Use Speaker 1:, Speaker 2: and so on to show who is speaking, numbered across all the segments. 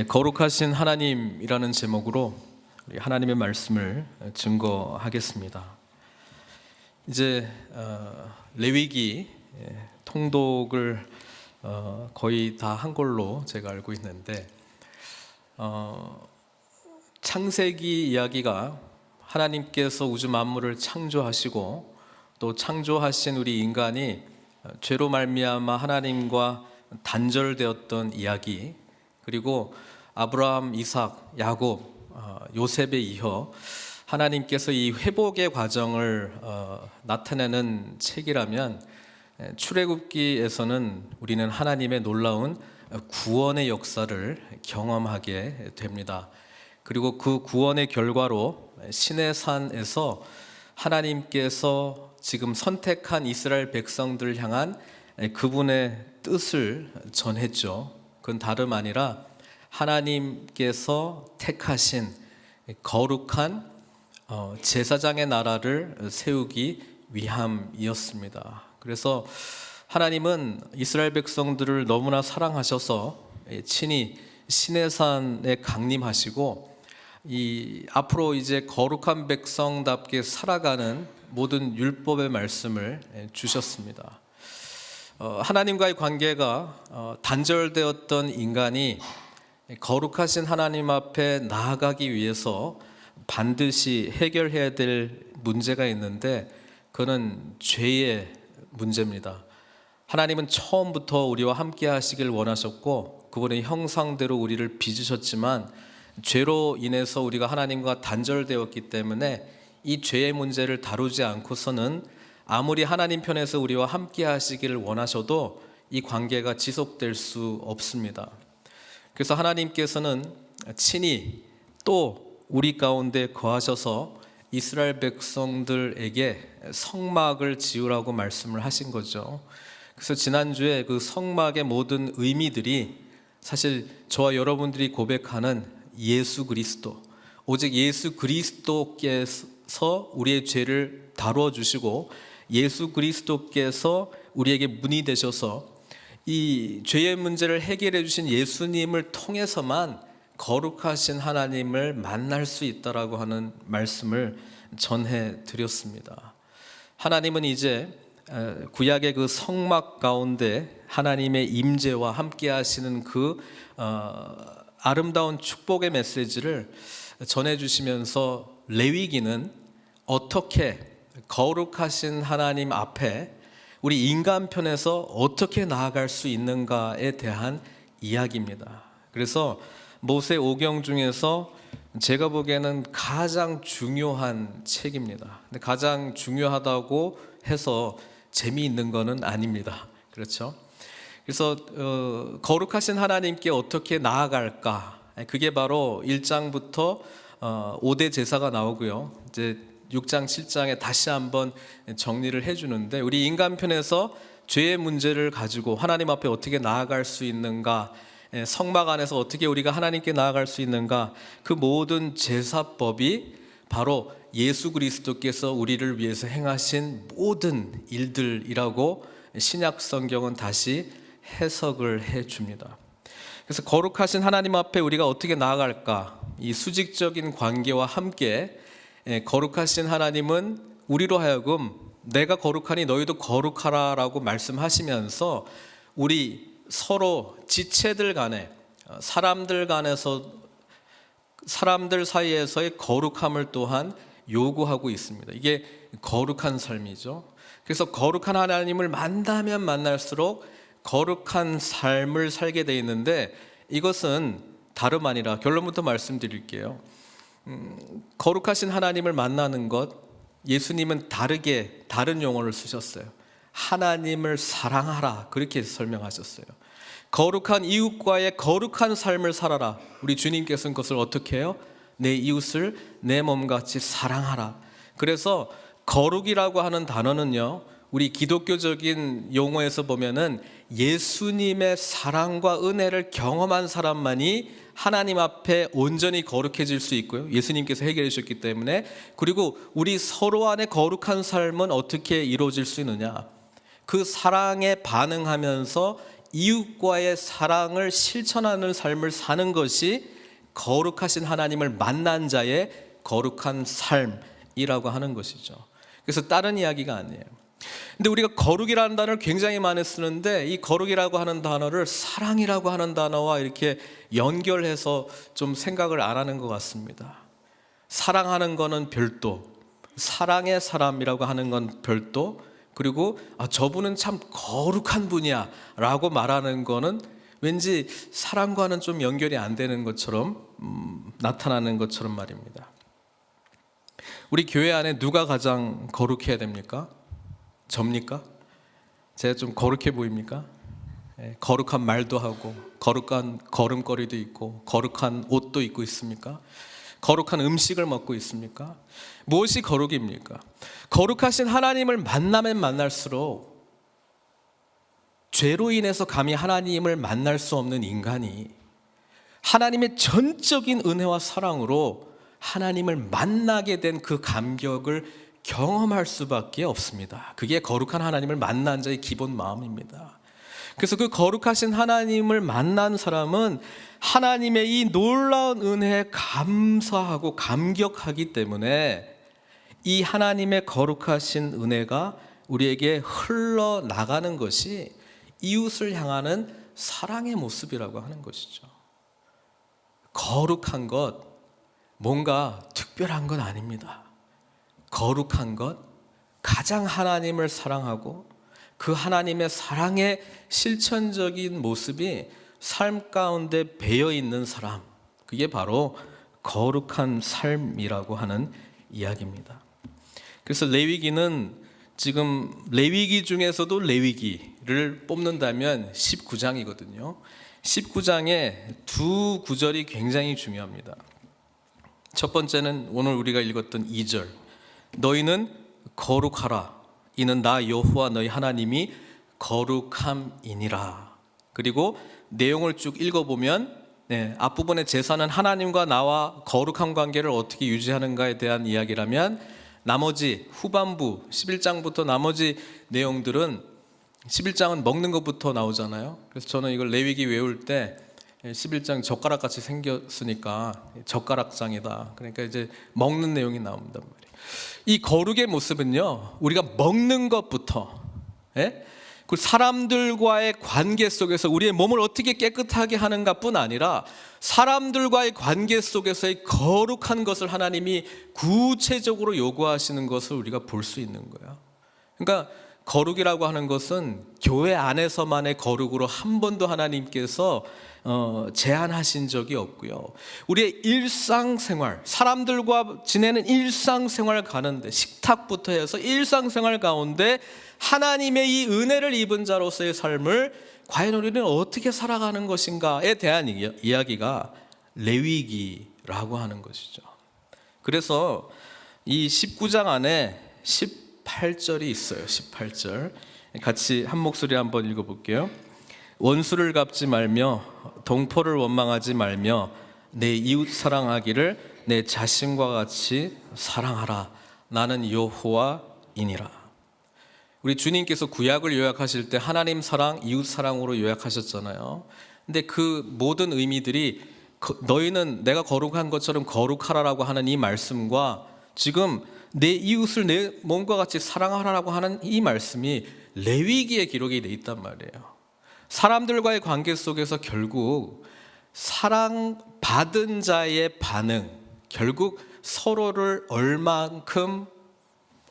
Speaker 1: 거룩하신 하나님이라는 제목으로 우리 하나님의 말씀을 증거하겠습니다. 이제 레위기 통독을 거의 다 한 걸로 제가 알고 있는데, 창세기 이야기가 하나님께서 우주 만물을 창조하시고 또 창조하신 우리 인간이 죄로 말미암아 하나님과 단절되었던 이야기, 그리고 아브라함, 이삭, 야곱, 요셉에 이어 하나님께서 이 회복의 과정을 나타내는 책이라면, 출애굽기에서는 우리는 하나님의 놀라운 구원의 역사를 경험하게 됩니다. 그리고 그 구원의 결과로 시내산에서 하나님께서 지금 선택한 이스라엘 백성들을 향한 그분의 뜻을 전했죠. 그건 다름 아니라 하나님께서 택하신 거룩한 제사장의 나라를 세우기 위함이었습니다. 그래서 하나님은 이스라엘 백성들을 너무나 사랑하셔서 친히 시내산에 강림하시고 앞으로 이제 거룩한 백성답게 살아가는 모든 율법의 말씀을 주셨습니다. 하나님과의 관계가 단절되었던 인간이 거룩하신 하나님 앞에 나아가기 위해서 반드시 해결해야 될 문제가 있는데, 그는 죄의 문제입니다. 하나님은 처음부터 우리와 함께 하시길 원하셨고 그분의 형상대로 우리를 빚으셨지만, 죄로 인해서 우리가 하나님과 단절되었기 때문에 이 죄의 문제를 다루지 않고서는 아무리 하나님 편에서 우리와 함께 하시기를 원하셔도 이 관계가 지속될 수 없습니다. 그래서 하나님께서는 친히 또 우리 가운데 거하셔서 이스라엘 백성들에게 성막을 지으라고 말씀을 하신 거죠. 그래서 지난주에 그 성막의 모든 의미들이 사실 저와 여러분들이 고백하는 예수 그리스도, 오직 예수 그리스도께서 우리의 죄를 다루어 주시고 예수 그리스도께서 우리에게 문이 되셔서 이 죄의 문제를 해결해 주신 예수님을 통해서만 거룩하신 하나님을 만날 수 있다라고 하는 말씀을 전해 드렸습니다. 하나님은 이제 구약의 그 성막 가운데 하나님의 임재와 함께 하시는 그 아름다운 축복의 메시지를 전해 주시면서 레위기는 어떻게 거룩하신 하나님 앞에 우리 인간 편에서 어떻게 나아갈 수 있는가에 대한 이야기입니다. 그래서 모세 오경 중에서 제가 보기에는 가장 중요한 책입니다. 근데 가장 중요하다고 해서 재미있는 것은 아닙니다. 그렇죠? 그래서 거룩하신 하나님께 어떻게 나아갈까? 그게 바로 1장부터 5대 제사가 나오고요. 이제 6장, 7장에 다시 한번 정리를 해주는데, 우리 인간 편에서 죄의 문제를 가지고 하나님 앞에 어떻게 나아갈 수 있는가, 성막 안에서 어떻게 우리가 하나님께 나아갈 수 있는가, 그 모든 제사법이 바로 예수 그리스도께서 우리를 위해서 행하신 모든 일들이라고 신약 성경은 다시 해석을 해줍니다. 그래서 거룩하신 하나님 앞에 우리가 어떻게 나아갈까, 이 수직적인 관계와 함께 거룩하신 하나님은 우리로 하여금 내가 거룩하니 너희도 거룩하라라고 말씀하시면서 우리 서로 지체들 간에, 사람들 사이에서의 거룩함을 또한 요구하고 있습니다. 이게 거룩한 삶이죠. 그래서 거룩한 하나님을 만나면 만날수록 거룩한 삶을 살게 되어 있는데, 이것은 다름 아니라, 결론부터 말씀드릴게요. 거룩하신 하나님을 만나는 것, 예수님은 다른 용어를 쓰셨어요. 하나님을 사랑하라, 그렇게 설명하셨어요. 거룩한 이웃과의 거룩한 삶을 살아라. 우리 주님께서는 그것을 어떻게 해요? 내 이웃을 내 몸같이 사랑하라. 그래서 거룩이라고 하는 단어는요, 우리 기독교적인 용어에서 보면은 예수님의 사랑과 은혜를 경험한 사람만이 하나님 앞에 온전히 거룩해질 수 있고요, 예수님께서 해결해 주셨기 때문에. 그리고 우리 서로 안에 거룩한 삶은 어떻게 이루어질 수 있느냐, 그 사랑에 반응하면서 이웃과의 사랑을 실천하는 삶을 사는 것이 거룩하신 하나님을 만난 자의 거룩한 삶이라고 하는 것이죠. 그래서 다른 이야기가 아니에요. 근데 우리가 거룩이라는 단어를 굉장히 많이 쓰는데 이 거룩이라고 하는 단어를 사랑이라고 하는 단어와 이렇게 연결해서 좀 생각을 안 하는 것 같습니다. 사랑하는 거는 별도, 사랑의 사람이라고 하는 건 별도, 그리고 저분은 참 거룩한 분이야 라고 말하는 거는 왠지 사랑과는 좀 연결이 안 되는 것처럼 나타나는 것처럼 말입니다. 우리 교회 안에 누가 가장 거룩해야 됩니까? 접니까? 제가 좀 거룩해 보입니까? 거룩한 말도 하고 거룩한 걸음걸이도 있고 거룩한 옷도 입고 있습니까? 거룩한 음식을 먹고 있습니까? 무엇이 거룩입니까? 거룩하신 하나님을 만나면 만날수록 죄로 인해서 감히 하나님을 만날 수 없는 인간이 하나님의 전적인 은혜와 사랑으로 하나님을 만나게 된 그 감격을 경험할 수밖에 없습니다. 그게 거룩한 하나님을 만난 자의 기본 마음입니다. 그래서 그 거룩하신 하나님을 만난 사람은 하나님의 이 놀라운 은혜에 감사하고 감격하기 때문에 이 하나님의 거룩하신 은혜가 우리에게 흘러나가는 것이 이웃을 향하는 사랑의 모습이라고 하는 것이죠. 거룩한 것, 뭔가 특별한 건 아닙니다. 거룩한 것, 가장 하나님을 사랑하고 그 하나님의 사랑의 실천적인 모습이 삶 가운데 배어 있는 사람, 그게 바로 거룩한 삶이라고 하는 이야기입니다. 그래서 레위기는 지금 레위기 중에서도 레위기를 뽑는다면 19장이거든요. 19장에 두 구절이 굉장히 중요합니다. 첫 번째는 오늘 우리가 읽었던 2절, 너희는 거룩하라, 이는 나 여호와 너희 하나님이 거룩함이니라. 그리고 내용을 쭉 읽어보면 앞부분의 제사는 하나님과 나와 거룩한 관계를 어떻게 유지하는가에 대한 이야기라면 나머지 후반부 11장부터 나머지 내용들은 11장은 먹는 것부터 나오잖아요. 그래서 저는 이걸 레위기 외울 때 11장 젓가락같이 생겼으니까 젓가락장이다. 그러니까 이제 먹는 내용이 나온단 말이에요. 이 거룩의 모습은요, 우리가 먹는 것부터, 그 사람들과의 관계 속에서 우리의 몸을 어떻게 깨끗하게 하는가 뿐 아니라 사람들과의 관계 속에서의 거룩한 것을 하나님이 구체적으로 요구하시는 것을 우리가 볼 수 있는 거예요. 그러니까 거룩이라고 하는 것은 교회 안에서만의 거룩으로 한 번도 하나님께서 제한하신 적이 없고요. 우리의 일상생활, 사람들과 지내는 일상생활 가는데 식탁부터 해서 일상생활 가운데 하나님의 이 은혜를 입은 자로서의 삶을 과연 우리는 어떻게 살아가는 것인가에 대한 이야기가 레위기라고 하는 것이죠. 그래서 이 19장 안에 18절이 있어요. 18절 같이 한 목소리 한번 읽어볼게요. 원수를 갚지 말며 동포를 원망하지 말며 내 이웃 사랑하기를 내 자신과 같이 사랑하라. 나는 여호와이니라. 우리 주님께서 구약을 요약하실 때 하나님 사랑, 이웃 사랑으로 요약하셨잖아요. 근데 그 모든 의미들이 너희는 내가 거룩한 것처럼 거룩하라라고 하는 이 말씀과 지금 내 이웃을 내 몸과 같이 사랑하라고 하는 이 말씀이 레위기에 기록이 돼 있단 말이에요. 사람들과의 관계 속에서 결국 사랑받은 자의 반응, 결국 서로를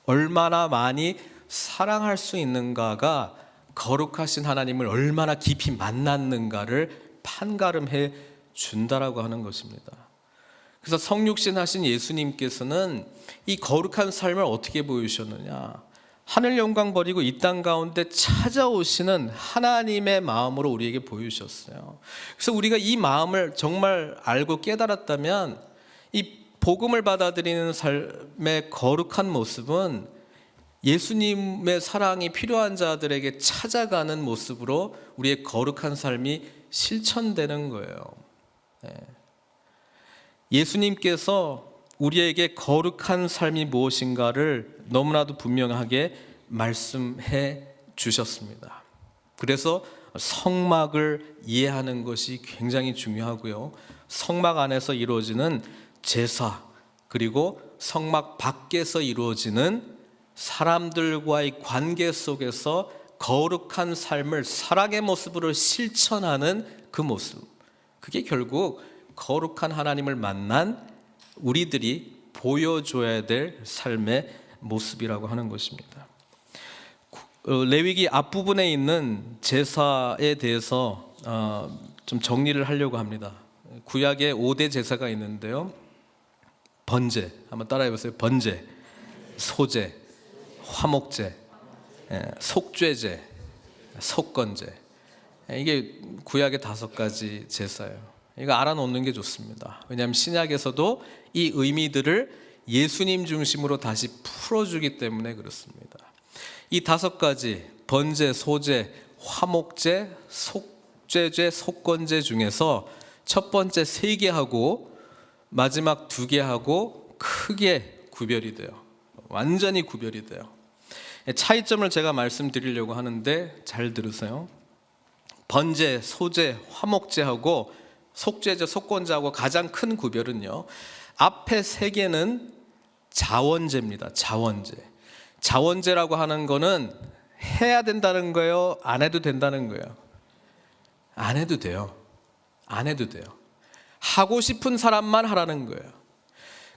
Speaker 1: 얼마나 많이 사랑할 수 있는가가 거룩하신 하나님을 얼마나 깊이 만났는가를 판가름해 준다라고 하는 것입니다. 그래서 성육신 하신 예수님께서는 이 거룩한 삶을 어떻게 보여주셨느냐, 하늘 영광 버리고 이 땅 가운데 찾아오시는 하나님의 마음으로 우리에게 보여주셨어요. 그래서 우리가 이 마음을 정말 알고 깨달았다면 이 복음을 받아들이는 삶의 거룩한 모습은 예수님의 사랑이 필요한 자들에게 찾아가는 모습으로 우리의 거룩한 삶이 실천되는 거예요. 예수님께서 우리에게 거룩한 삶이 무엇인가를 너무나도 분명하게 말씀해 주셨습니다. 그래서 성막을 이해하는 것이 굉장히 중요하고요. 성막 안에서 이루어지는 제사, 그리고 성막 밖에서 이루어지는 사람들과의 관계 속에서 거룩한 삶을 사랑의 모습으로 실천하는 그 모습, 그게 결국 거룩한 하나님을 만난 우리들이 보여줘야 될 삶의 모습이라고 하는 것입니다. 레위기 앞부분에 있는 제사에 대해서 좀 정리를 하려고 합니다. 구약에 5대 제사가 있는데요. 번제, 한번 따라해 보세요. 번제, 소제, 화목제, 속죄제, 속건제. 이게 구약의 5가지 제사예요. 이거 알아놓는 게 좋습니다. 왜냐하면 신약에서도 이 의미들을 예수님 중심으로 다시 풀어주기 때문에 그렇습니다. 이 5가지 번제, 소제, 화목제, 속죄제, 속건제 중에서 첫 번째 3개하고 마지막 2개하고 크게 구별이 돼요. 완전히 구별이 돼요. 차이점을 제가 말씀드리려고 하는데 잘 들으세요. 번제, 소제, 화목제하고 속죄제, 속건제하고 가장 큰 구별은요, 앞에 3개는 자원제입니다. 자원제. 자원제라고 하는 거는 해야 된다는 거예요? 안 해도 된다는 거예요? 안 해도 돼요. 안 해도 돼요. 하고 싶은 사람만 하라는 거예요.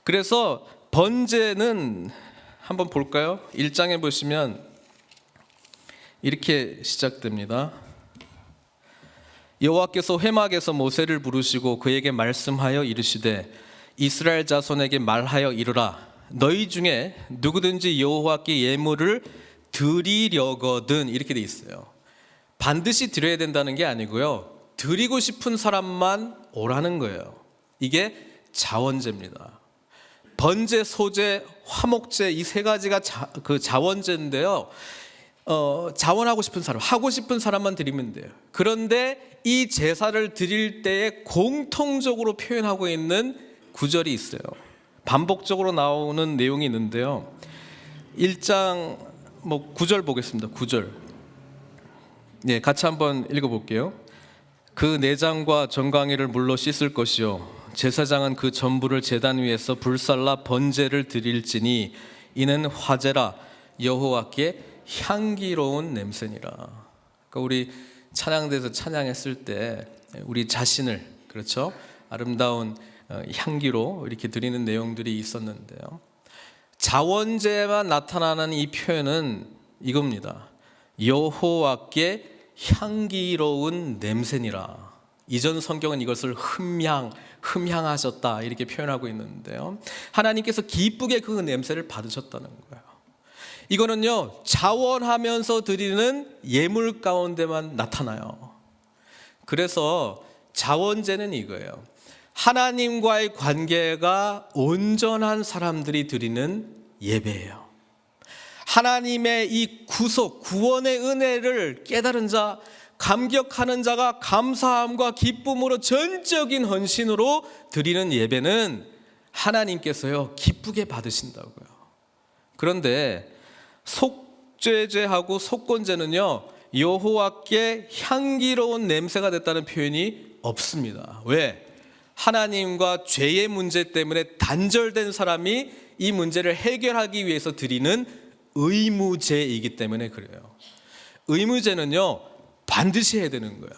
Speaker 1: 그래서 번제는 한번 볼까요? 1장에 보시면 이렇게 시작됩니다. 여호와께서 회막에서 모세를 부르시고 그에게 말씀하여 이르시되 이스라엘 자손에게 말하여 이르라. 너희 중에 누구든지 여호와께 예물을 드리려거든, 이렇게 돼 있어요. 반드시 드려야 된다는 게 아니고요, 드리고 싶은 사람만 오라는 거예요. 이게 자원제입니다. 번제, 소제, 화목제, 이 3가지가 그 자원제인데요. 자원하고 싶은 사람, 하고 싶은 사람만 드리면 돼요. 그런데 이 제사를 드릴 때에 공통적으로 표현하고 있는 구절이 있어요. 반복적으로 나오는 내용이 있는데요. 1장 9절 보겠습니다. 9절. 네, 같이 한번 읽어볼게요. 그 내장과 정강이를 물로 씻을 것이요 제사장은 그 전부를 제단 위에서 불살라 번제를 드릴지니 이는 화제라 여호와께 향기로운 냄새니라. 그러니까 우리 찬양대에서 찬양했을 때 우리 자신을, 그렇죠, 아름다운 향기로 이렇게 드리는 내용들이 있었는데요. 자원제만 나타나는 이 표현은 이겁니다. 여호와께 향기로운 냄새니라. 이전 성경은 이것을 흠향하셨다 이렇게 표현하고 있는데요. 하나님께서 기쁘게 그 냄새를 받으셨다는 거예요. 이거는요, 자원하면서 드리는 예물 가운데만 나타나요. 그래서 자원제는 이거예요. 하나님과의 관계가 온전한 사람들이 드리는 예배예요. 하나님의 이 구원의 은혜를 깨달은 자, 감격하는 자가 감사함과 기쁨으로 전적인 헌신으로 드리는 예배는 하나님께서요, 기쁘게 받으신다고요. 그런데 속죄제하고 속건제는요, 여호와께 향기로운 냄새가 됐다는 표현이 없습니다. 왜? 하나님과 죄의 문제 때문에 단절된 사람이 이 문제를 해결하기 위해서 드리는 의무제이기 때문에 그래요. 의무제는요, 반드시 해야 되는 거예요.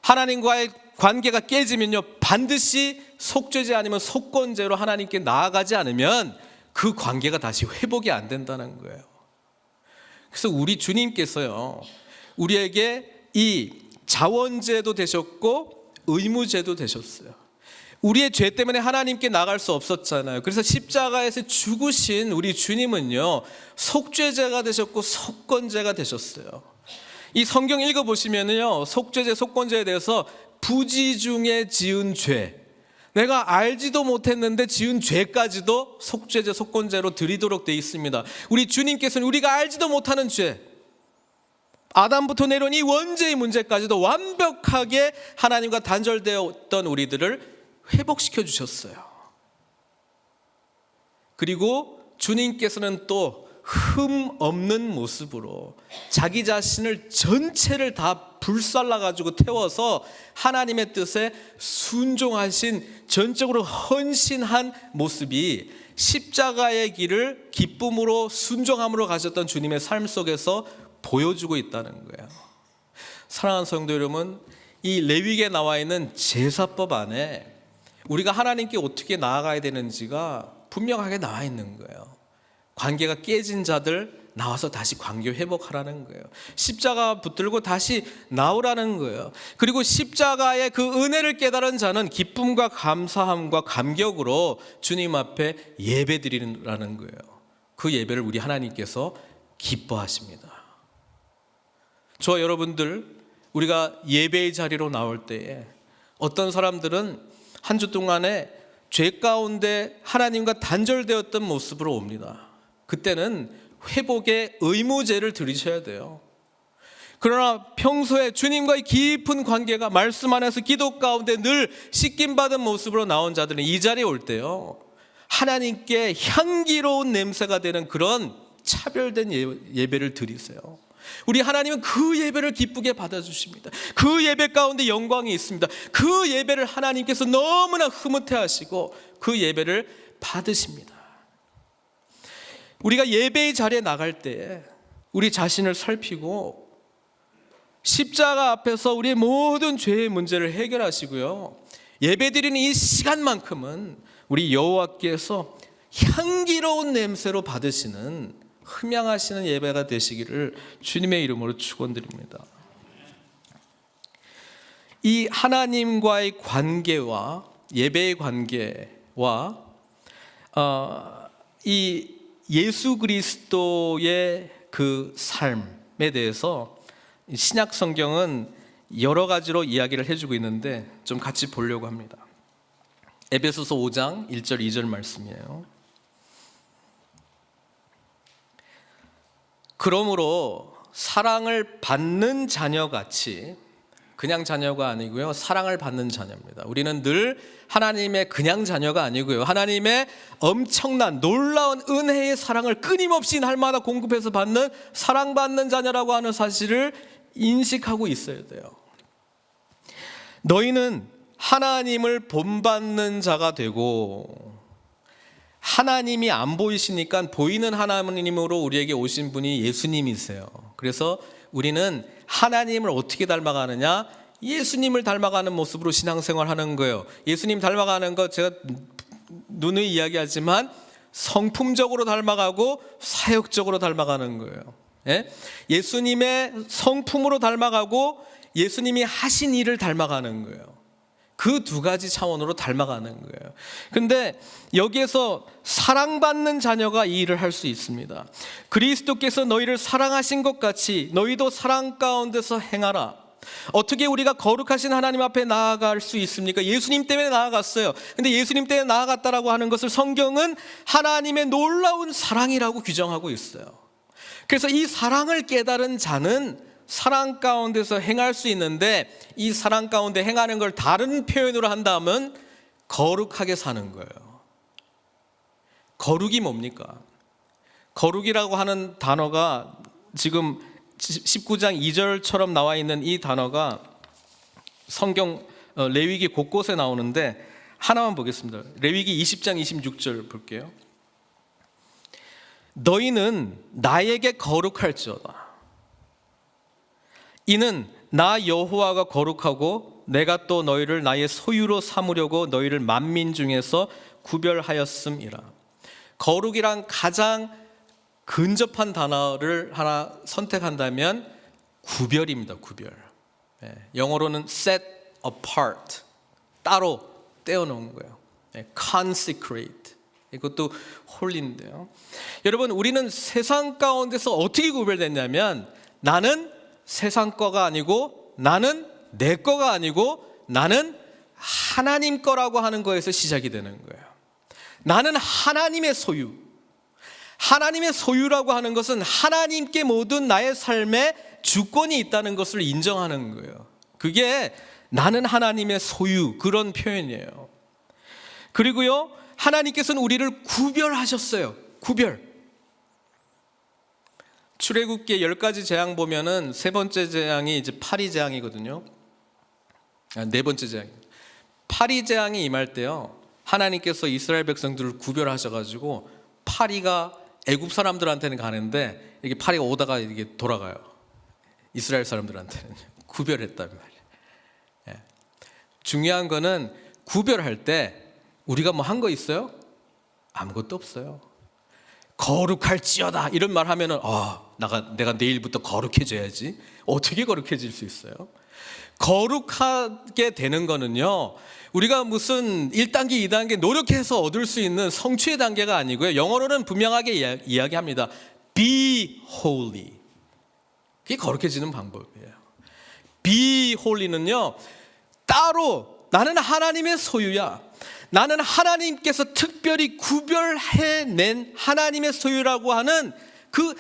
Speaker 1: 하나님과의 관계가 깨지면요, 반드시 속죄제 아니면 속건제로 하나님께 나아가지 않으면 그 관계가 다시 회복이 안 된다는 거예요. 그래서 우리 주님께서요, 우리에게 이 자원제도 되셨고 의무제도 되셨어요. 우리의 죄 때문에 하나님께 나갈 수 없었잖아요. 그래서 십자가에서 죽으신 우리 주님은요, 속죄제가 되셨고 속건제가 되셨어요. 이 성경 읽어보시면요, 속죄제, 속건제에 대해서 부지 중에 지은 죄, 내가 알지도 못했는데 지은 죄까지도 속죄제, 속건제로 드리도록 되어 있습니다. 우리 주님께서는 우리가 알지도 못하는 죄, 아담부터 내려온 이 원죄의 문제까지도 완벽하게 하나님과 단절되었던 우리들을 회복시켜 주셨어요. 그리고 주님께서는 또 흠 없는 모습으로 자기 자신을 전체를 다 불살라가지고 태워서 하나님의 뜻에 순종하신, 전적으로 헌신한 모습이 십자가의 길을 기쁨으로 순종함으로 가셨던 주님의 삶 속에서 보여주고 있다는 거예요. 사랑하는 성도 여러분, 이 레위기에 나와 있는 제사법 안에 우리가 하나님께 어떻게 나아가야 되는지가 분명하게 나와 있는 거예요. 관계가 깨진 자들 나와서 다시 관계 회복하라는 거예요. 십자가 붙들고 다시 나오라는 거예요. 그리고 십자가의 그 은혜를 깨달은 자는 기쁨과 감사함과 감격으로 주님 앞에 예배 드리라는 거예요. 그 예배를 우리 하나님께서 기뻐하십니다. 저와 여러분들, 우리가 예배의 자리로 나올 때에 어떤 사람들은 한 주 동안에 죄 가운데 하나님과 단절되었던 모습으로 옵니다. 그때는 회복의 의무제를 드리셔야 돼요. 그러나 평소에 주님과의 깊은 관계가 말씀 안에서 기도 가운데 늘 씻김받은 모습으로 나온 자들은 이 자리에 올 때요, 하나님께 향기로운 냄새가 되는 그런 차별된 예배를 드리세요. 우리 하나님은 그 예배를 기쁘게 받아주십니다. 그 예배 가운데 영광이 있습니다. 그 예배를 하나님께서 너무나 흐뭇해 하시고 그 예배를 받으십니다. 우리가 예배의 자리에 나갈 때 우리 자신을 살피고 십자가 앞에서 우리의 모든 죄의 문제를 해결하시고요, 예배드리는 이 시간만큼은 우리 여호와께서 향기로운 냄새로 받으시는 흠양하시는 예배가 되시기를 주님의 이름으로 축원드립니다. 이 하나님과의 관계와 예배의 관계와 이 예수 그리스도의 그 삶에 대해서 신약 성경은 여러 가지로 이야기를 해주고 있는데 좀 같이 보려고 합니다. 에베소서 5장 1절 2절 말씀이에요. 그러므로 사랑을 받는 자녀같이, 그냥 자녀가 아니고요, 사랑을 받는 자녀입니다. 우리는 늘 하나님의 그냥 자녀가 아니고요, 하나님의 엄청난 놀라운 은혜의 사랑을 끊임없이 날마다 공급해서 받는 사랑받는 자녀라고 하는 사실을 인식하고 있어야 돼요. 너희는 하나님을 본받는 자가 되고, 하나님이 안 보이시니까 보이는 하나님으로 우리에게 오신 분이 예수님이세요. 그래서 우리는 하나님을 어떻게 닮아가느냐? 예수님을 닮아가는 모습으로 신앙생활하는 거예요. 예수님 닮아가는 거 제가 누누이 이야기하지만 성품적으로 닮아가고 사역적으로 닮아가는 거예요. 예? 예수님의 성품으로 닮아가고 예수님이 하신 일을 닮아가는 거예요. 그 두 가지 차원으로 닮아가는 거예요. 근데 여기에서 사랑받는 자녀가 이 일을 할 수 있습니다. 그리스도께서 너희를 사랑하신 것 같이 너희도 사랑 가운데서 행하라. 어떻게 우리가 거룩하신 하나님 앞에 나아갈 수 있습니까? 예수님 때문에 나아갔어요. 근데 예수님 때문에 나아갔다라고 하는 것을 성경은 하나님의 놀라운 사랑이라고 규정하고 있어요. 그래서 이 사랑을 깨달은 자는 사랑 가운데서 행할 수 있는데, 이 사랑 가운데 행하는 걸 다른 표현으로 한다면 거룩하게 사는 거예요. 거룩이 뭡니까? 거룩이라고 하는 단어가 지금 19장 2절처럼 나와 있는 이 단어가 성경 레위기 곳곳에 나오는데 하나만 보겠습니다. 레위기 20장 26절 볼게요. 너희는 나에게 거룩할지어다. 이는 나 여호와가 거룩하고 내가 또 너희를 나의 소유로 삼으려고 너희를 만민 중에서 구별하였음이라. 거룩이란 가장 근접한 단어를 하나 선택한다면 구별입니다. 구별. 영어로는 set apart, 따로 떼어놓은 거예요. consecrate, 이것도 홀리인데요. 여러분, 우리는 세상 가운데서 어떻게 구별됐냐면, 나는 세상 거가 아니고, 나는 내 거가 아니고, 나는 하나님 거라고 하는 거에서 시작이 되는 거예요. 나는 하나님의 소유. 하나님의 소유라고 하는 것은 하나님께 모든 나의 삶에 주권이 있다는 것을 인정하는 거예요. 그게 나는 하나님의 소유, 그런 표현이에요. 그리고요, 하나님께서는 우리를 구별하셨어요. 구별. 출애굽기의 10가지 재앙 보면은 세 번째 재앙이 이제 파리 재앙이거든요. 네 번째 재앙. 파리 재앙이 임할 때요, 하나님께서 이스라엘 백성들을 구별하셔가지고 파리가 애굽 사람들한테는 가는데 이게 파리가 오다가 이게 돌아가요. 이스라엘 사람들한테는 구별했단 말이에요. 예. 중요한 거는 구별할 때 우리가 뭐 한 거 있어요? 아무것도 없어요. 거룩할지어다 이런 말 하면은 내가 내일부터 거룩해져야지. 어떻게 거룩해질 수 있어요? 거룩하게 되는 거는요, 우리가 무슨 1단계, 2단계 노력해서 얻을 수 있는 성취의 단계가 아니고요, 영어로는 분명하게 이야기합니다. Be holy. 그게 거룩해지는 방법이에요. Be holy는요, 따로 나는 하나님의 소유야, 나는 하나님께서 특별히 구별해낸 하나님의 소유라고 하는 그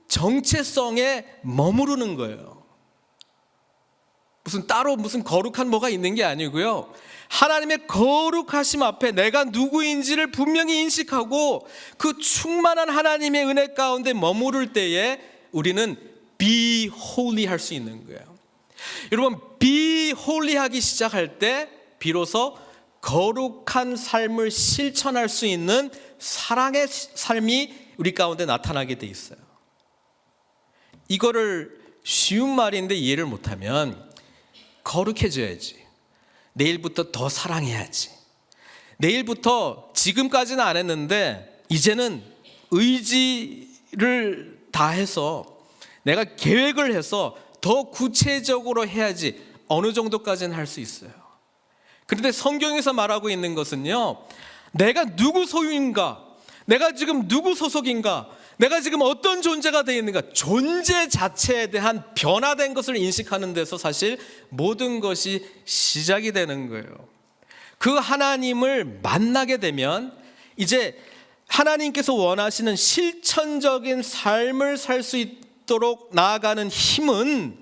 Speaker 1: 정체성에 머무르는 거예요. 무슨 거룩한 뭐가 있는 게 아니고요, 하나님의 거룩하심 앞에 내가 누구인지를 분명히 인식하고 그 충만한 하나님의 은혜 가운데 머무를 때에 우리는 be holy 할 수 있는 거예요. 여러분, be holy 하기 시작할 때 비로소 거룩한 삶을 실천할 수 있는 사랑의 삶이 우리 가운데 나타나게 돼 있어요. 이거를 쉬운 말인데 이해를 못하면, 거룩해져야지, 내일부터 더 사랑해야지, 내일부터 지금까지는 안 했는데 이제는 의지를 다해서 내가 계획을 해서 더 구체적으로 해야지, 어느 정도까지는 할 수 있어요. 그런데 성경에서 말하고 있는 것은요, 내가 누구 소유인가, 내가 지금 누구 소속인가, 내가 지금 어떤 존재가 되어 있는가, 존재 자체에 대한 변화된 것을 인식하는 데서 사실 모든 것이 시작이 되는 거예요. 그 하나님을 만나게 되면 이제 하나님께서 원하시는 실천적인 삶을 살 수 있도록 나아가는 힘은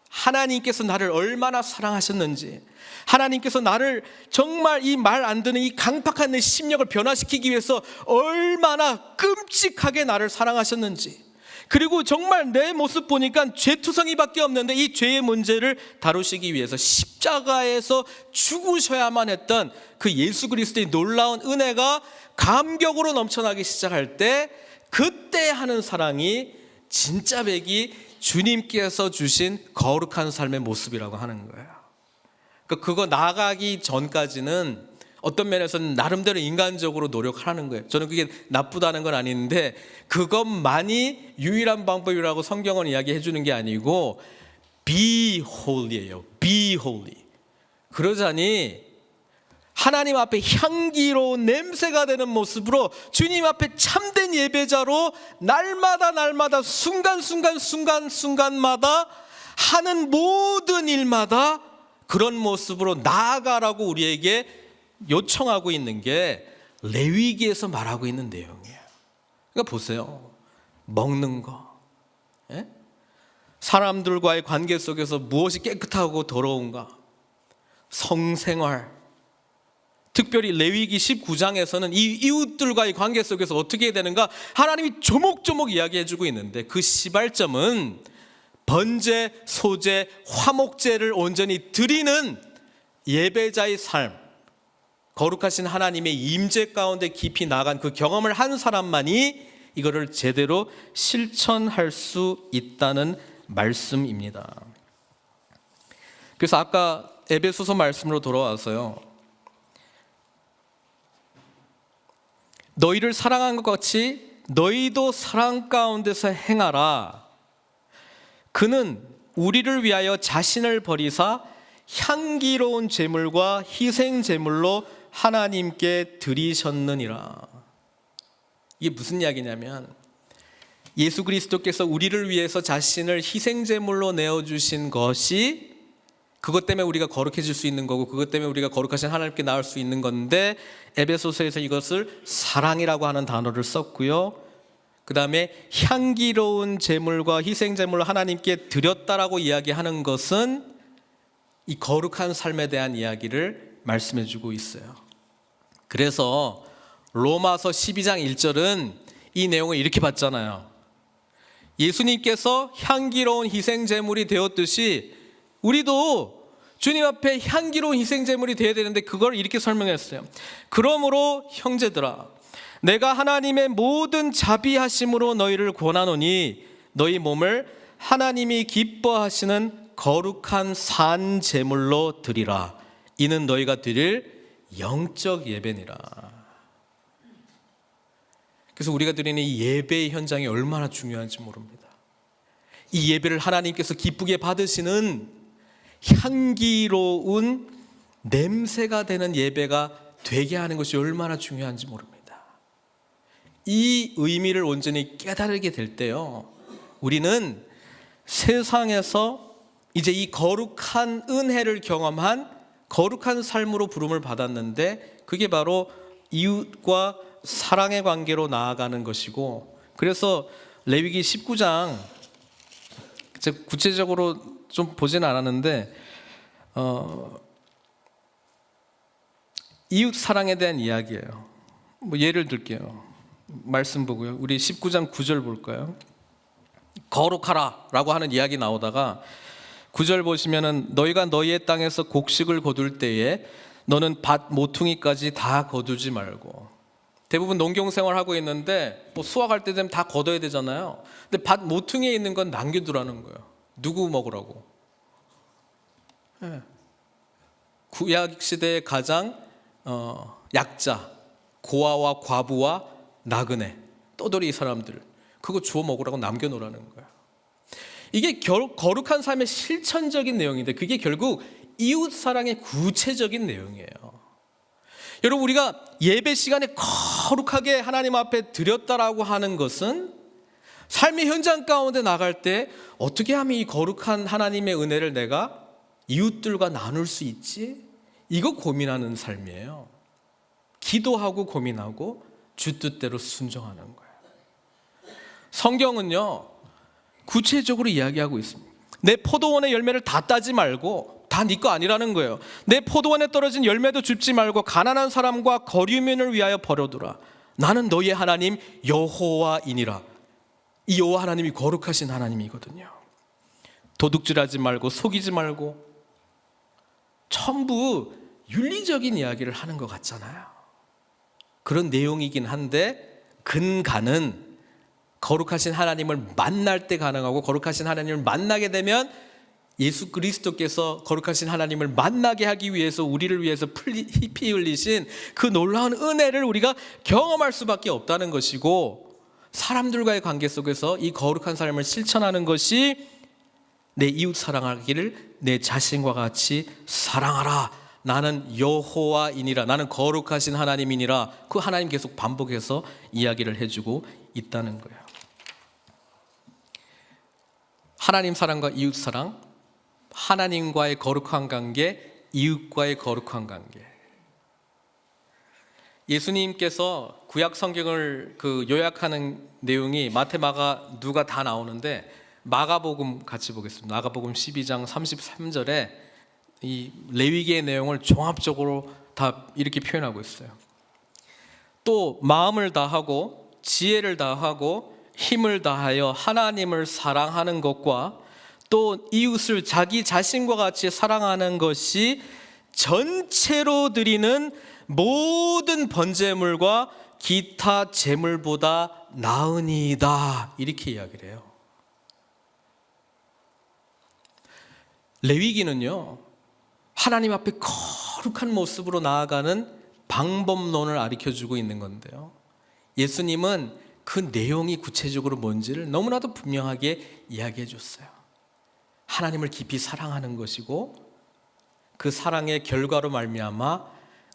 Speaker 1: 하나님께서 나를 얼마나 사랑하셨는지, 하나님께서 나를 정말 이 말 안 듣는 이 강팍한 내 심령을 변화시키기 위해서 얼마나 끔찍하게 나를 사랑하셨는지, 그리고 정말 내 모습 보니까 죄투성이밖에 없는데 이 죄의 문제를 다루시기 위해서 십자가에서 죽으셔야만 했던 그 예수 그리스도의 놀라운 은혜가 감격으로 넘쳐나기 시작할 때, 그때 하는 사랑이 진짜 백이 주님께서 주신 거룩한 삶의 모습이라고 하는 거예요. 그거 나가기 전까지는 어떤 면에서는 나름대로 인간적으로 노력하는 거예요. 저는 그게 나쁘다는 건 아닌데, 그것만이 유일한 방법이라고 성경은 이야기해 주는 게 아니고 be holy예요. be holy. 그러자니 하나님 앞에 향기로운 냄새가 되는 모습으로 주님 앞에 참된 예배자로 날마다 순간순간마다 하는 모든 일마다 그런 모습으로 나아가라고 우리에게 요청하고 있는 게 레위기에서 말하고 있는 내용이에요. 그러니까 보세요. 먹는 거, 사람들과의 관계 속에서 무엇이 깨끗하고 더러운가, 성생활, 특별히 레위기 19장에서는 이 이웃들과의 관계 속에서 어떻게 해야 되는가 하나님이 조목조목 이야기해 주고 있는데, 그 시발점은 번제, 소제, 화목제를 온전히 드리는 예배자의 삶, 거룩하신 하나님의 임재 가운데 깊이 나간 그 경험을 한 사람만이 이거를 제대로 실천할 수 있다는 말씀입니다. 그래서 아까 에베소서 말씀으로 돌아와서요, 너희를 사랑한 것 같이 너희도 사랑 가운데서 행하라. 그는 우리를 위하여 자신을 버리사 향기로운 제물과 희생 제물로 하나님께 드리셨느니라. 이게 무슨 이야기냐면, 예수 그리스도께서 우리를 위해서 자신을 희생 제물로 내어주신 것이 그것 때문에 우리가 거룩해질 수 있는 거고, 그것 때문에 우리가 거룩하신 하나님께 나올 수 있는 건데, 에베소서에서 이것을 사랑이라고 하는 단어를 썼고요, 그 다음에 향기로운 제물과 희생 제물로 하나님께 드렸다라고 이야기하는 것은 이 거룩한 삶에 대한 이야기를 말씀해 주고 있어요. 그래서 로마서 12장 1절은 이 내용을 이렇게 봤잖아요. 예수님께서 향기로운 희생제물이 되었듯이 우리도 주님 앞에 향기로운 희생제물이 되어야 되는데 그걸 이렇게 설명했어요. 그러므로 형제들아, 내가 하나님의 모든 자비하심으로 너희를 권하노니 너희 몸을 하나님이 기뻐하시는 거룩한 산 제물로 드리라. 이는 너희가 드릴 영적 예배니라. 그래서 우리가 드리는 이 예배의 현장이 얼마나 중요한지 모릅니다. 이 예배를 하나님께서 기쁘게 받으시는 향기로운 냄새가 되는 예배가 되게 하는 것이 얼마나 중요한지 모릅니다. 이 의미를 온전히 깨달게 될 때요, 우리는 세상에서 이제 이 거룩한 은혜를 경험한 거룩한 삶으로 부름을 받았는데, 그게 바로 이웃과 사랑의 관계로 나아가는 것이고, 그래서 레위기 19장 구체적으로 좀 보지는 않았는데 이웃 사랑에 대한 이야기예요. 뭐 예를 들게요. 말씀 보고요. 우리 19장 9절 볼까요? 거룩하라 라고 하는 이야기 나오다가 9절 보시면은 너희가 너희의 땅에서 곡식을 거둘 때에 너는 밭 모퉁이까지 다 거두지 말고. 대부분 농경생활 하고 있는데 뭐 수확할 때 되면 다 걷어야 되잖아요. 근데 밭 모퉁이에 있는 건 남겨두라는 거예요. 누구 먹으라고? 네. 구약 시대의 가장 약자, 고아와 과부와 나그네, 떠돌이 이 사람들, 그거 주워 먹으라고 남겨놓으라는 거예요. 이게 거룩한 삶의 실천적인 내용인데 그게 결국 이웃 사랑의 구체적인 내용이에요. 여러분, 우리가 예배 시간에 거룩하게 하나님 앞에 드렸다라고 하는 것은 삶의 현장 가운데 나갈 때 어떻게 하면 이 거룩한 하나님의 은혜를 내가 이웃들과 나눌 수 있지? 이거 고민하는 삶이에요. 기도하고 고민하고 주 뜻대로 순종하는 거예요. 성경은요, 구체적으로 이야기하고 있습니다. 내 포도원의 열매를 다 따지 말고, 다 네 거 아니라는 거예요. 내 포도원에 떨어진 열매도 줍지 말고 가난한 사람과 거류민을 위하여 버려두라. 나는 너희의 하나님 여호와이니라. 이 여호와 하나님이 거룩하신 하나님이거든요. 도둑질하지 말고 속이지 말고. 전부 윤리적인 이야기를 하는 것 같잖아요. 그런 내용이긴 한데 근간은 거룩하신 하나님을 만날 때 가능하고, 거룩하신 하나님을 만나게 되면 예수 그리스도께서 거룩하신 하나님을 만나게 하기 위해서 우리를 위해서 피 흘리신 그 놀라운 은혜를 우리가 경험할 수밖에 없다는 것이고, 사람들과의 관계 속에서 이 거룩한 삶을 실천하는 것이 내 이웃 사랑하기를 내 자신과 같이 사랑하라. 나는 여호와이니라. 나는 거룩하신 하나님이니라. 그 하나님 계속 반복해서 이야기를 해주고 있다는 거예요. 하나님 사랑과 이웃 사랑, 하나님과의 거룩한 관계, 이웃과의 거룩한 관계. 예수님께서 구약 성경을 요약하는 내용이 마태, 마가, 누가 다 나오는데 마가복음 같이 보겠습니다. 마가복음 12장 33절에 이 레위기의 내용을 종합적으로 다 이렇게 표현하고 있어요. 또 마음을 다하고 지혜를 다하고 힘을 다하여 하나님을 사랑하는 것과 또 이웃을 자기 자신과 같이 사랑하는 것이 전체로 드리는 모든 번제물과 기타 제물보다 나으니이다. 이렇게 이야기를 해요. 레위기는요, 하나님 앞에 거룩한 모습으로 나아가는 방법론을 가르쳐주고 있는 건데요, 예수님은 그 내용이 구체적으로 뭔지를 너무나도 분명하게 이야기해 줬어요. 하나님을 깊이 사랑하는 것이고 그 사랑의 결과로 말미암아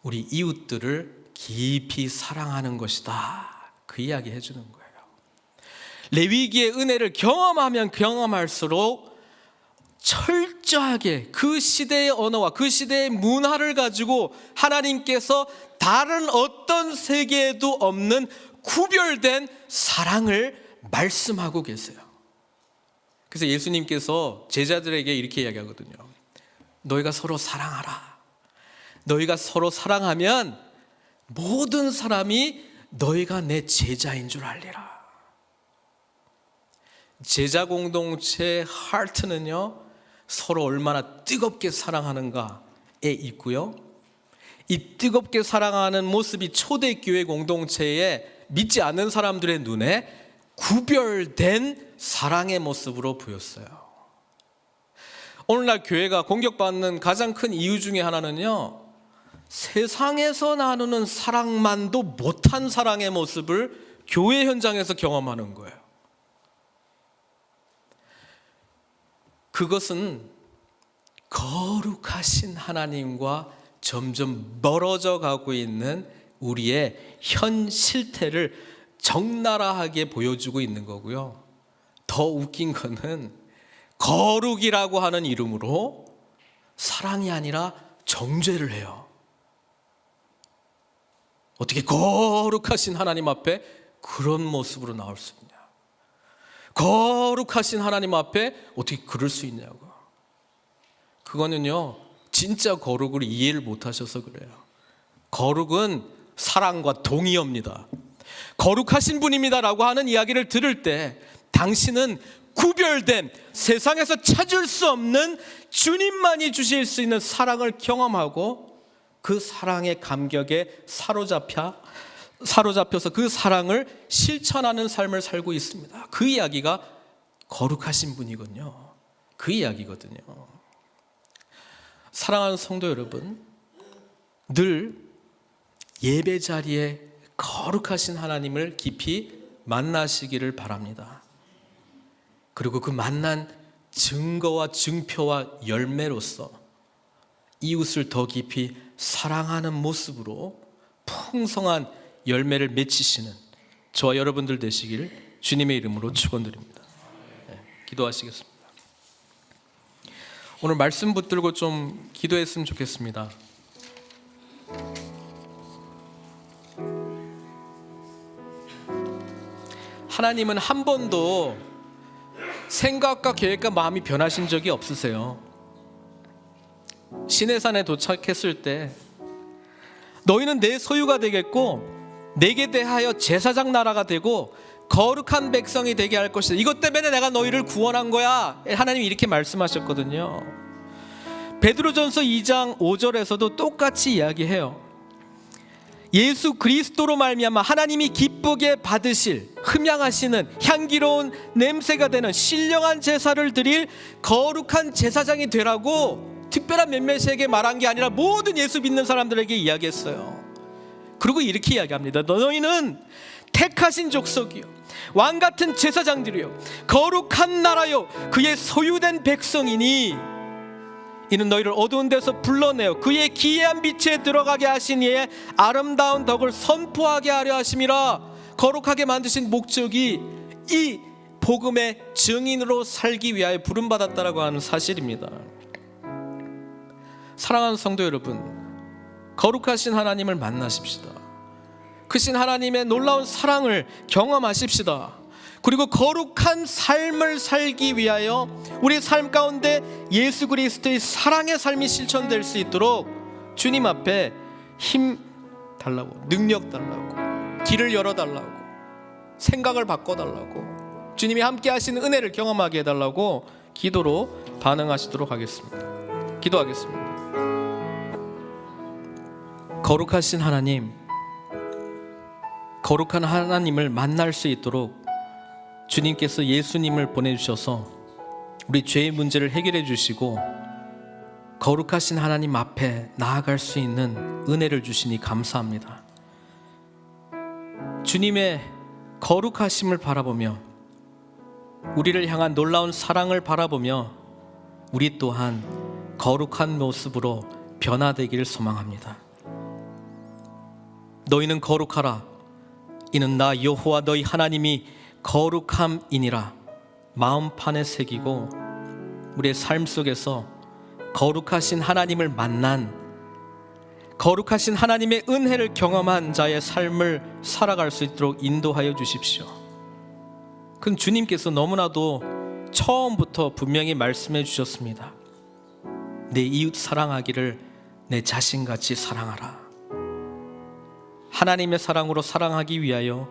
Speaker 1: 우리 이웃들을 깊이 사랑하는 것이다. 그 이야기 해주는 거예요. 레위기의 은혜를 경험하면 경험할수록 철저하게 그 시대의 언어와 그 시대의 문화를 가지고 하나님께서 다른 어떤 세계에도 없는 구별된 사랑을 말씀하고 계세요. 그래서 예수님께서 제자들에게 이렇게 이야기하거든요. 너희가 서로 사랑하라. 너희가 서로 사랑하면 모든 사람이 너희가 내 제자인 줄 알리라. 제자 공동체의 하트는요, 서로 얼마나 뜨겁게 사랑하는가에 있고요, 이 뜨겁게 사랑하는 모습이 초대교회 공동체에 믿지 않는 사람들의 눈에 구별된 사랑의 모습으로 보였어요. 오늘날 교회가 공격받는 가장 큰 이유 중에 하나는요, 세상에서 나누는 사랑만도 못한 사랑의 모습을 교회 현장에서 경험하는 거예요. 그것은 거룩하신 하나님과 점점 멀어져 가고 있는 우리의 현 실태를 적나라하게 보여주고 있는 거고요. 더 웃긴 거는 거룩이라고 하는 이름으로 사랑이 아니라 정죄를 해요. 어떻게 거룩하신 하나님 앞에 그런 모습으로 나올 수 있냐? 거룩하신 하나님 앞에 어떻게 그럴 수 있냐고. 그거는요, 진짜 거룩을 이해를 못하셔서 그래요. 거룩은 사랑과 동의어입니다. 거룩하신 분입니다라고 하는 이야기를 들을 때 당신은 구별된, 세상에서 찾을 수 없는 주님만이 주실 수 있는 사랑을 경험하고 그 사랑의 감격에 사로잡혀서 그 사랑을 실천하는 삶을 살고 있습니다. 그 이야기가 거룩하신 분이군요. 그 이야기거든요. 사랑하는 성도 여러분, 늘 예배 자리에 거룩하신 하나님을 깊이 만나시기를 바랍니다. 그리고 그 만난 증거와 증표와 열매로서 이웃을 더 깊이 사랑하는 모습으로 풍성한 열매를 맺히시는 저와 여러분들 되시길 주님의 이름으로 축원드립니다. 기도하시겠습니다. 오늘 말씀 붙들고 좀 기도했으면 좋겠습니다. 하나님은 한 번도 생각과 계획과 마음이 변하신 적이 없으세요. 시내산에 도착했을 때 너희는 내 소유가 되겠고 내게 대하여 제사장 나라가 되고 거룩한 백성이 되게 할 것이다. 이것 때문에 내가 너희를 구원한 거야. 하나님이 이렇게 말씀하셨거든요. 베드로전서 2장 5절에서도 똑같이 이야기해요. 예수 그리스도로 말미암아 하나님이 기쁘게 받으실, 흠양하시는 향기로운 냄새가 되는 신령한 제사를 드릴 거룩한 제사장이 되라고 특별한 몇몇에게 말한 게 아니라 모든 예수 믿는 사람들에게 이야기했어요. 그리고 이렇게 이야기합니다. 너희는 택하신 족속이요, 왕같은 제사장들이요, 거룩한 나라요, 그의 소유된 백성이니 이는 너희를 어두운 데서 불러내어 그의 기이한 빛에 들어가게 하신 이의 아름다운 덕을 선포하게 하려 하심이라. 거룩하게 만드신 목적이 이 복음의 증인으로 살기 위하여 부름받았다라고 하는 사실입니다. 사랑하는 성도 여러분, 거룩하신 하나님을 만나십시다. 크신 하나님의 놀라운 사랑을 경험하십시다. 그리고 거룩한 삶을 살기 위하여 우리 삶 가운데 예수 그리스도의 사랑의 삶이 실천될 수 있도록 주님 앞에 힘 달라고, 능력 달라고, 길을 열어달라고, 생각을 바꿔달라고, 주님이 함께 하시는 은혜를 경험하게 해달라고 기도로 반응하시도록 하겠습니다. 기도하겠습니다. 거룩하신 하나님, 거룩한 하나님을 만날 수 있도록 주님께서 예수님을 보내주셔서 우리 죄의 문제를 해결해 주시고 거룩하신 하나님 앞에 나아갈 수 있는 은혜를 주시니 감사합니다. 주님의 거룩하심을 바라보며 우리를 향한 놀라운 사랑을 바라보며 우리 또한 거룩한 모습으로 변화되기를 소망합니다. 너희는 거룩하라. 이는 나 여호와 너희 하나님이 거룩함이니라. 마음판에 새기고 우리의 삶 속에서 거룩하신 하나님을 만난, 거룩하신 하나님의 은혜를 경험한 자의 삶을 살아갈 수 있도록 인도하여 주십시오. 그건 주님께서 너무나도 처음부터 분명히 말씀해 주셨습니다. 내 이웃 사랑하기를 내 자신같이 사랑하라. 하나님의 사랑으로 사랑하기 위하여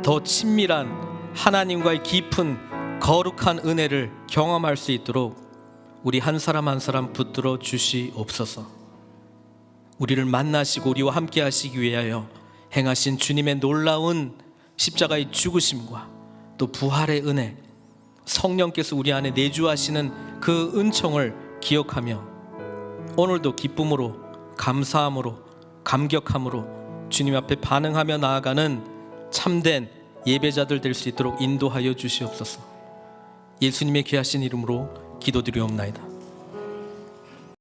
Speaker 1: 더 친밀한 하나님과의 깊은 거룩한 은혜를 경험할 수 있도록 우리 한 사람 한 사람 붙들어 주시옵소서. 우리를 만나시고 우리와 함께 하시기 위하여 행하신 주님의 놀라운 십자가의 죽으심과 또 부활의 은혜, 성령께서 우리 안에 내주하시는 그 은총을 기억하며 오늘도 기쁨으로, 감사함으로, 감격함으로 주님 앞에 반응하며 나아가는 참된 예배자들 될 수 있도록 인도하여 주시옵소서. 예수님의 귀하신 이름으로 기도드리옵나이다.